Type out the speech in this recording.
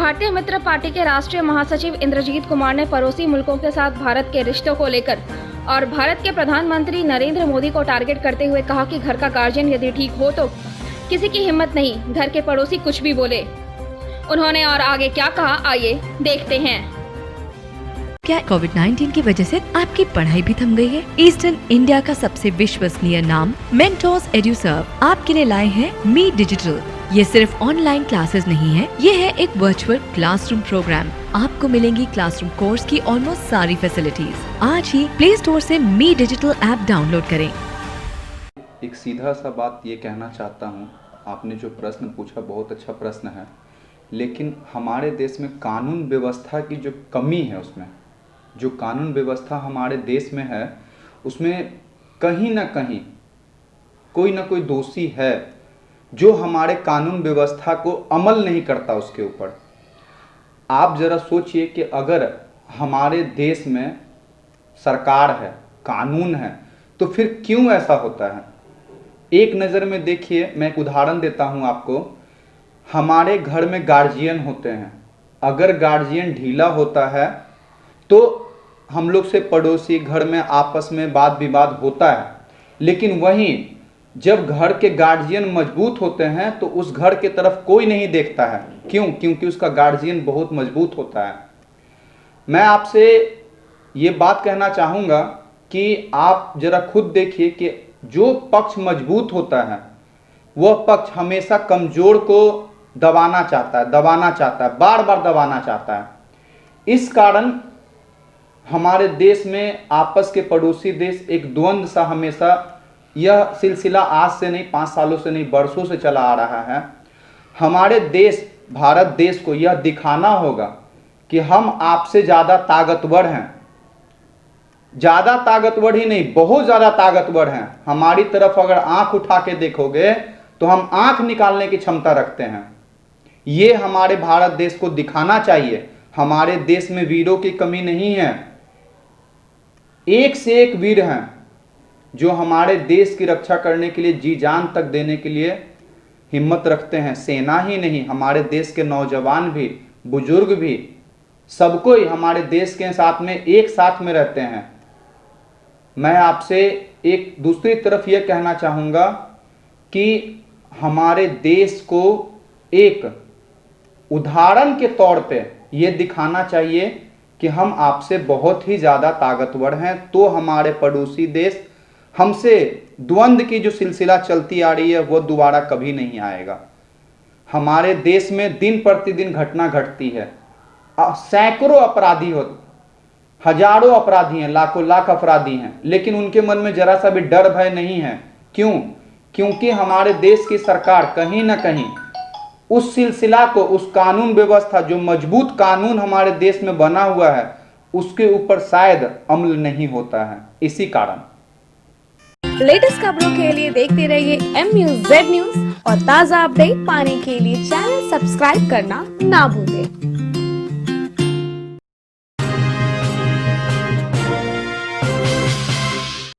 भारतीय मित्र पार्टी के राष्ट्रीय महासचिव इंद्रजीत कुमार ने पड़ोसी मुल्कों के साथ भारत के रिश्तों को लेकर और भारत के प्रधानमंत्री नरेंद्र मोदी को टारगेट करते हुए कहा कि घर का गार्जियन यदि ठीक हो तो किसी की हिम्मत नहीं, घर के पड़ोसी कुछ भी बोले। उन्होंने और आगे क्या कहा, आइए देखते हैं। क्या कोविड-19 की वजह से आपकी पढ़ाई भी थम गई है? ईस्टर्न इंडिया का सबसे विश्वसनीय नाम मेंटोर्स एड्यूसर्व आपके लिए लाए हैं मी डिजिटल। ये सिर्फ ऑनलाइन क्लासेस नहीं है, ये है एक वर्चुअल क्लासरूम प्रोग्राम। आपको मिलेंगी क्लासरूम कोर्स की ऑलमोस्ट सारी फैसिलिटीज। आज ही प्ले स्टोर से मी डिजिटल ऐप डाउनलोड करें। एक सीधा सा बात ये कहना चाहता हूँ, आपने जो प्रश्न पूछा बहुत अच्छा प्रश्न है, लेकिन हमारे देश में कानून व्यवस्था की जो कमी है, उसमें जो कानून व्यवस्था हमारे देश में है उसमें कहीं ना कहीं कोई ना कोई दोषी है जो हमारे कानून व्यवस्था को अमल नहीं करता। उसके ऊपर आप ज़रा सोचिए कि अगर हमारे देश में सरकार है, कानून है, तो फिर क्यों ऐसा होता है? एक नज़र में देखिए, मैं एक उदाहरण देता हूं आपको। हमारे घर में गार्जियन होते हैं, अगर गार्जियन ढीला होता है तो हम लोग से पड़ोसी घर में आपस में वाद विवाद होता है, लेकिन वहीं जब घर के गार्जियन मजबूत होते हैं तो उस घर के तरफ कोई नहीं देखता है। क्यों? क्योंकि उसका गार्जियन बहुत मजबूत होता है। मैं आपसे ये बात कहना चाहूँगा कि आप जरा खुद देखिए कि जो पक्ष मजबूत होता है वह पक्ष हमेशा कमज़ोर को दबाना चाहता है, बार बार दबाना चाहता है। इस कारण हमारे देश में आपस के पड़ोसी देश एक द्वंद्व सा हमेशा, यह सिलसिला आज से नहीं, 5 सालों से नहीं, वर्षों से चला आ रहा है। हमारे देश, भारत देश को यह दिखाना होगा कि हम आपसे ज़्यादा ताकतवर हैं। ज़्यादा ताकतवर ही नहीं, बहुत ज़्यादा ताकतवर हैं। हमारी तरफ अगर आंख उठा के देखोगे तो हम आंख निकालने की क्षमता रखते हैं। ये हमारे भारत देश को दिखाना चाहिए। हमारे देश में वीरों की कमी नहीं है, एक से एक वीर हैं जो हमारे देश की रक्षा करने के लिए जी जान तक देने के लिए हिम्मत रखते हैं। सेना ही नहीं, हमारे देश के नौजवान भी, बुजुर्ग भी, सबको ही हमारे देश के साथ में एक साथ में रहते हैं। मैं आपसे एक दूसरी तरफ यह कहना चाहूँगा कि हमारे देश को एक उदाहरण के तौर पे यह दिखाना चाहिए कि हम आपसे बहुत ही ज़्यादा ताकतवर हैं, तो हमारे पड़ोसी देश हमसे द्वंद्व की जो सिलसिला चलती आ रही है वो दोबारा कभी नहीं आएगा। हमारे देश में दिन प्रतिदिन घटना घटती है, सैकड़ों अपराधी होते, हजारों अपराधी हैं, लाखों लाख अपराधी हैं, लेकिन उनके मन में जरा सा भी डर भय नहीं है। क्यों? क्योंकि हमारे देश की सरकार कहीं ना कहीं उस सिलसिला को, उस कानून व्यवस्था, जो मजबूत कानून हमारे देश में बना हुआ है, उसके ऊपर शायद अमल नहीं होता है। इसी कारण लेटेस्ट खबरों के लिए देखते रहिए MUZ न्यूज और ताज़ा अपडेट पाने के लिए चैनल सब्सक्राइब करना ना भूलें।